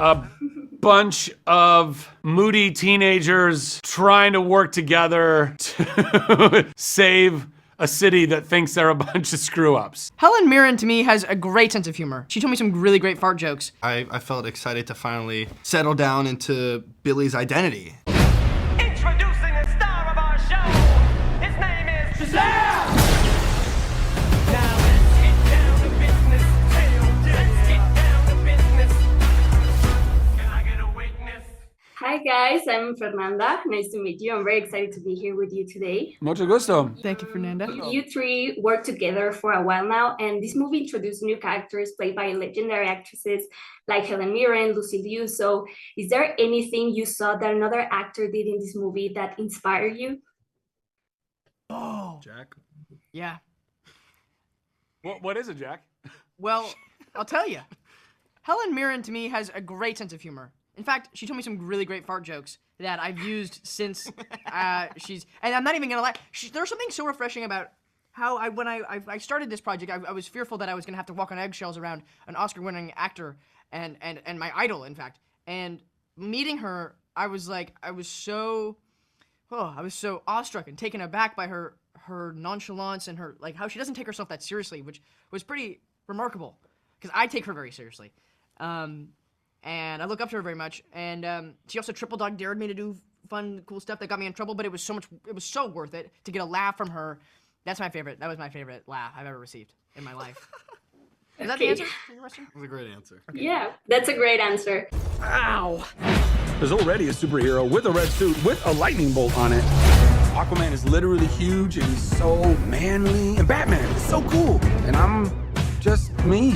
a bunch of moody teenagers trying to work together to save a city that thinks they're a bunch of screw-ups. Helen Mirren, to me, has a great sense of humor. She told me some really great fart jokes. I felt excited to finally settle down into Billy's identity. Introducing the star of our show. His name is Shazam! Now let's get down to business. Let's get down to business. Can I get a witness? Hi guys, I'm Fernanda. Nice to meet you. I'm very excited to be here with you today. Mucho gusto. Thank you, Fernanda. You three worked together for a while now, and this movie introduced new characters played by legendary actresses like Helen Mirren, Lucy Liu. So is there anything you saw that another actor did in this movie that inspired you? Oh, Jack? yeah. What is it, Jack? Well, I'll tell you. Helen Mirren, to me, has a great sense of humor. In fact, she told me some really great fart jokes that I've used since and I'm not even gonna lie, there's something so refreshing about how when I started this project, I was fearful that I was gonna have to walk on eggshells around an Oscar-winning actor and my idol, in fact. And meeting her, I was so awestruck and taken aback by her nonchalance and her, like, how she doesn't take herself that seriously, which was pretty remarkable, because I take her very seriously. And I look up to her very much, and she also triple dog dared me to do fun, cool stuff that got me in trouble, but it was so worth it to get a laugh from her. That was my favorite laugh I've ever received in my life. Is that the answer to your question? That was a great answer. Okay. Yeah, that's a great answer. Ow! There's already a superhero with a red suit with a lightning bolt on it. Aquaman is literally huge and he's so manly, and Batman is so cool, and I'm just me.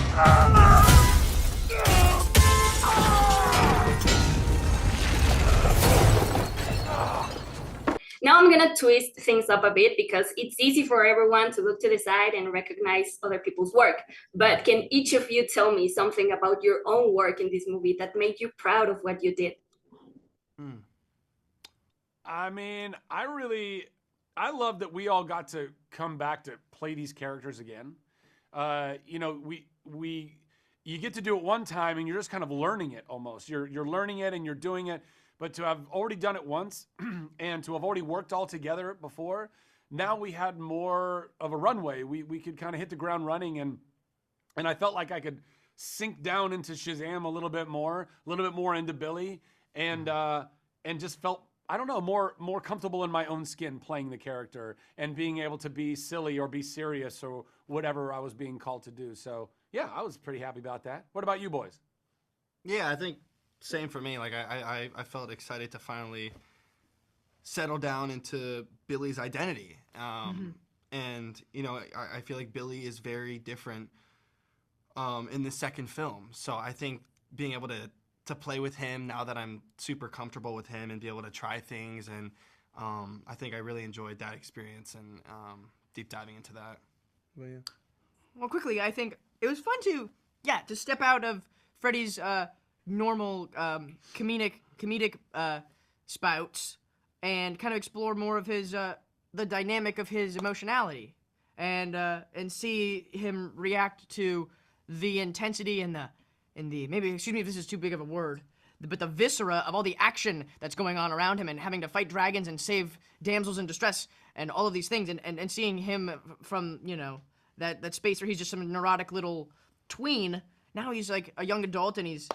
Now I'm gonna twist things up a bit because it's easy for everyone to look to the side and recognize other people's work. But can each of you tell me something about your own work in this movie that made you proud of what you did? I mean, I love that we all got to come back to play these characters again. You know, you get to do it one time and you're just kind of learning it almost. You're learning it and you're doing it. But to have already done it once and to have already worked all together before, now we had more of a runway. We could kind of hit the ground running, and I felt like I could sink down into Shazam a little bit more into Billy, and just felt, I don't know, more comfortable in my own skin playing the character and being able to be silly or be serious or whatever I was being called to do. So yeah, I was pretty happy about that. What about you boys? Yeah, I think same for me. Like I felt excited to finally settle down into Billy's identity. And you know, I feel like Billy is very different in the second film. So I think being able to play with him now that I'm super comfortable with him and be able to try things, and I think I really enjoyed that experience and deep diving into that. Well, yeah. Well, quickly, I think it was fun to step out of Freddie's normal comedic spouts and kind of explore more of his the dynamic of his emotionality, and see him react to the intensity and the maybe, excuse me if this is too big of a word, but the viscera of all the action that's going on around him and having to fight dragons and save damsels in distress and all of these things, and seeing him from, you know, that space where he's just some neurotic little tween. Now he's like a young adult, and he's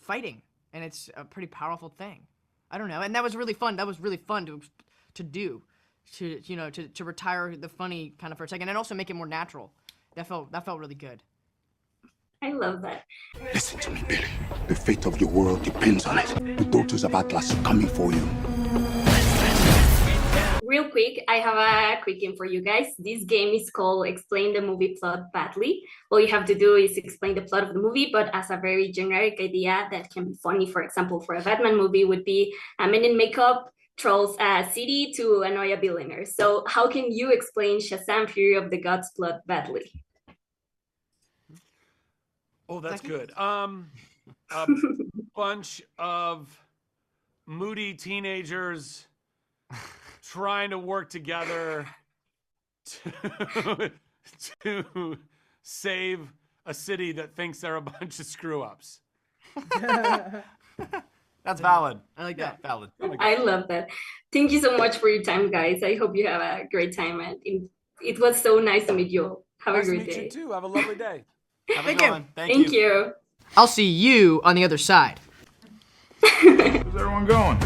fighting, and it's a pretty powerful thing. I don't know, and that was really fun. That was really fun to do, to retire the funny kind of for a second, and also make it more natural. That felt really good. I love that. Listen to me, Billy. The fate of your world depends on it. The daughters of Atlas are coming for you. Real quick, I have a quick game for you guys. This game is called Explain the Movie Plot Badly. All you have to do is explain the plot of the movie, but as a very generic idea that can be funny. For example, for a Batman movie would be a man in makeup trolls a city to annoy a billionaire. So how can you explain Shazam Fury of the Gods plot badly? Oh, that's good. A bunch of moody teenagers trying to work together to save a city that thinks they're a bunch of screw ups. That's valid. I like that. Valid. I love that. Thank you so much for your time, guys. I hope you have a great time. And it was so nice to meet you all. Have Nice a to great meet day. you too. Have a lovely day. Have a Thank good you. one. Thank you. I'll see you on the other side. Where's everyone going?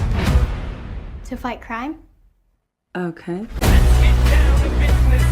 To fight crime? Okay. Let's get down to business.